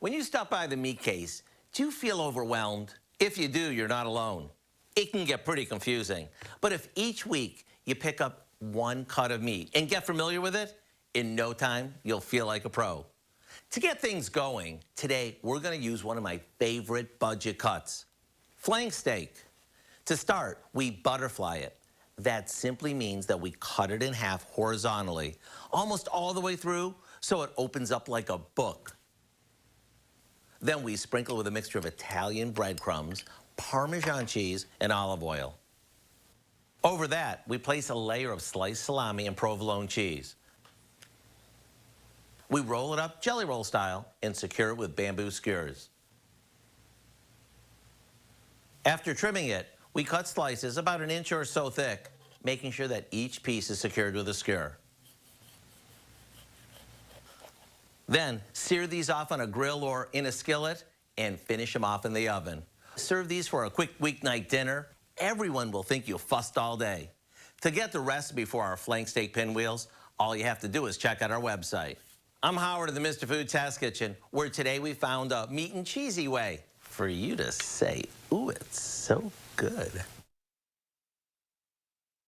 When you stop by the meat case, do you feel overwhelmed? If you do, you're not alone. It can get pretty confusing. But if each week you pick up one cut of meat and get familiar with it, in no time, you'll feel like a pro. To get things going, today we're going to use one of my favorite budget cuts, flank steak. To start, we butterfly it. That simply means that we cut it in half horizontally, almost all the way through, so it opens up like a book. Then we sprinkle with a mixture of Italian breadcrumbs, Parmesan cheese, and olive oil. Over that, we place a layer of sliced salami and provolone cheese. We roll it up jelly roll style and secure it with bamboo skewers. After trimming it, we cut slices about an inch or so thick, making sure that each piece is secured with a skewer. Then, sear these off on a grill or in a skillet and finish them off in the oven. Serve these for a quick weeknight dinner. Everyone will think you fussed all day. To get the recipe for our flank steak pinwheels, all you have to do is check out our website. I'm Howard of the Mr. Food Test Kitchen, where today we found a meat and cheesy way for you to say, ooh, it's so good.